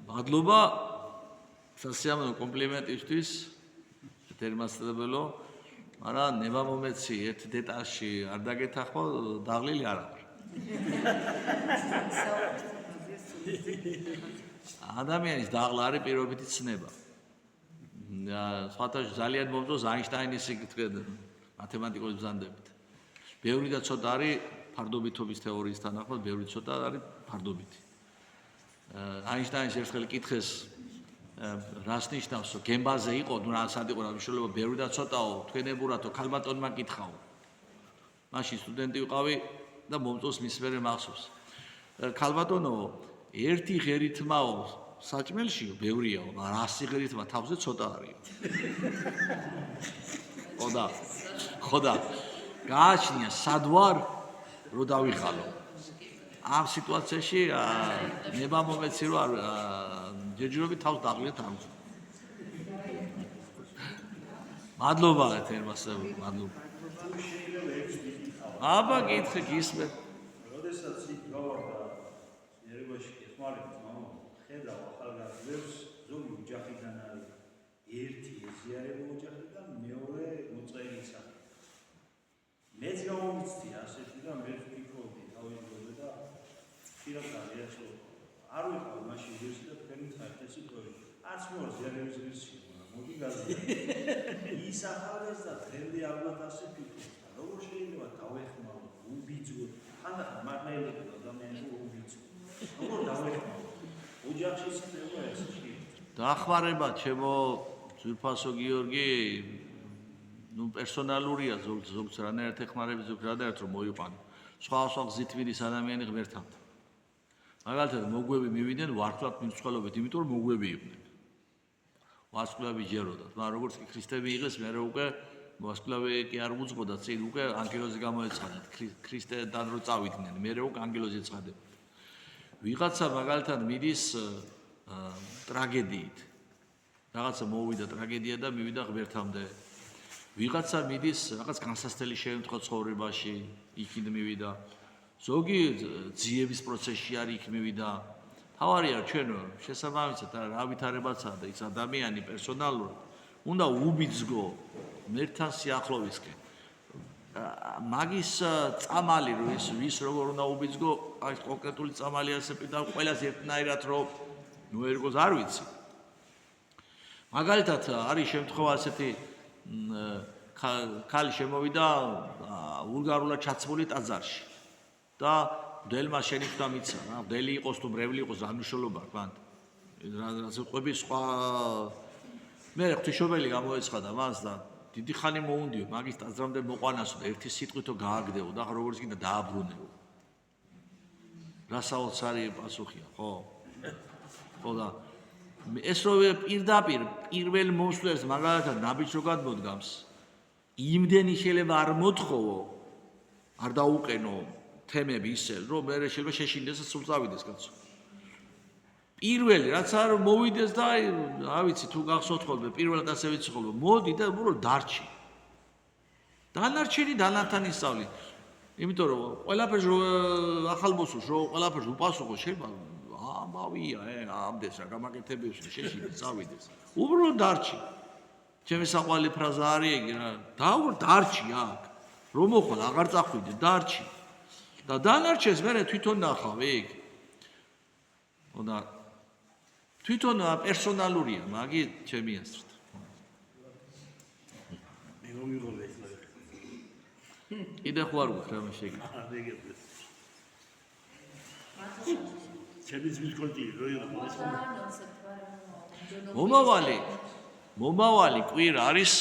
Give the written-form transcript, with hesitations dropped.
მადლობა სასიამოვნო კომპლიმენტისთვის თერმასტებელო მაგრამ ნება მომეცი ერთ დეტალში არ დაგეთახო დაღლილი არ არის ადამიანის დაღლა არის პირობითი ცნება სხვათა ძალიან მომწონს აინშტაინის მათემატიკოს ბრძანდებით ბევრი და ცოტა არის ფარდობითობის თეორიის თანახმად ბევრი ცოტა არის ფარდობითი აინშტაინს ერთხელ კითხეს რას ნიშნავს რომ გემბაზე იყო ნუ რასად იყო რა მნიშვნელობა ბევრი და ცოტაო თქვენებურათო ქალბატონმა კითხაო მაშინ სტუდენტი ვიყავი და მომწონს მის მერე მახსოვს ქალბატონო ერთი ღერითმაო საჭმელშიო ბევრიაო მაგრამ 100 ღერითმა თავზე ცოტა არისო ხოდა გააჩნია სად ვარ რო დავიხალო ამ სიტუაციაში ნება მომეცი რომ ჯერჯერობით თავს დაღლით არ ვწვდ მადლობა თერმასები მადლობა აბა კითხე გისმენ როდესაც იქ გავარდა ერევანში ეხმარებით მამა ხედავ ახალგაზრდებს ზოგი ოჯახიდან არის ერთი ეზიარება ოჯახი და მეორე მოწერის სახე მეც გამომიცდი ასეთი და მე ვფიქრობდი თავისუფლად და ხშირად გადაიწყო არ ვიყავ მაშინ ვერსი და თქვენი ხარჯესი პროექტი არც მეორე ზიარების ვერსია მოდი გაზრდა ის ახალგაზრდა დღემდე ალბათ ასე ფიქრობს როგორ შეიძლება დავეხმარო უბიძო ხანდახან მაგნაილები ადამიანები უბიძო როგორ დავეხმარო ოჯახში ცნება ეს კი დახმარება ჩემო ძვირფასო გიორგი ნუ პერსონალურია ზოგს რანაირად ეხმარები ზოგს რანაირად რომ მოიყვანო სხვა გზით მიდის ადამიანი ღმერთთან მაგალითად მოგვები მივიდნენ ვარსკვლავ მიმწყალობით იმიტომ რომ მოგვები იყვნენ ვარსკვლავი ჯეროდათ მაგრამ როგორც კი ქრისტე იღეს მე უკვე ვარსკვლავი კი არ უძღოდა წინ უკვე ანგელოზი გამოეცხადათ ქრისტედან რო წავიდნენ მე უკვე ანგელოზი ეცხადებოდა ვიღაცა მაგალითად მიდის ტრაგედიით რაღაცა მოვიდა ტრაგედია და მივიდა ღმერთამდე ვიღაცა მიდის რაღაც განსასწრელი შემთხვევა ცხოვრებაში იქით მივიდა ზოგი ძიების პროცესში არის იქ მივიდა თავარია ჩვენ შესაბამისად რა ვითარებაცაა და ის ადამიანი პერსონალურად უნდა უბიძგო მერთან სიახლოვისკენ მაგის წამალი რო ის როგორ უნდა უბიძგო აი კონკრეტული წამალი ასე და ყველას ერთნაირად რომ ნუ ერგოს არ ვიცი მაგალითად არის შემთხვევა ასეთი ქალი შემოვიდა ვულგარულად ჩაცმული ტაძარში და მდელმა შენიშნა მიცა რა მდელი იყოს თუ მრევლი იყოს რა მნიშვნელობა აქვს რაც ყვები სხვა მე ღვთისმშობელი გამოეცხადა მას და დიდი ხანი მოუნდიო მაგის ტაძრამდე მოყვანასო და ერთი სიტყვითო გააგდეო და როგორც კიდე დააბრუნეო რასაოცარი პასუხია ხო და ეს რო პირდაპირ პირველ მოსვლას მაგალითად ნაბიჯს რო გადმოდგამს იმდენი შეიძლება არ მოთხოვო არ დაუყენო თემები ისე რომ მე შეიძლება შეშინდეს და სულ წავიდეს კაცო პირველი რაც არ მოვიდეს და აი რა ვიცი თუ გახსოვთ ხოლმე პირველად ასე ვიცი ხოლმე მოდი და უბრალოდ დარჩი დანარჩენი დანართან ისწავლი იმიტომ რომ ყველაფერს რო ახალბოსოს რო ყველაფერს უპასუხო შეიძლება ამავია ამდენს რა გამაკეთებებს შეშინდეს წავიდეს უბრალოდ დარჩი ჩემი საყვარელი ფრაზა არის ეგ რა დარჩი აქ რომ მოხვალ აღარ წახვიდე დარჩი და დანარჩენს მე თვითონ ნახავ ეგ და თვითონ პერსონალურია მაგი ჩემი აზრით მე მომიღოლე ახლა კიდე ხო არ გქრა მე შეგიძლია ჩემი ძმისკონტი რო იყო მომავალი კვირა არის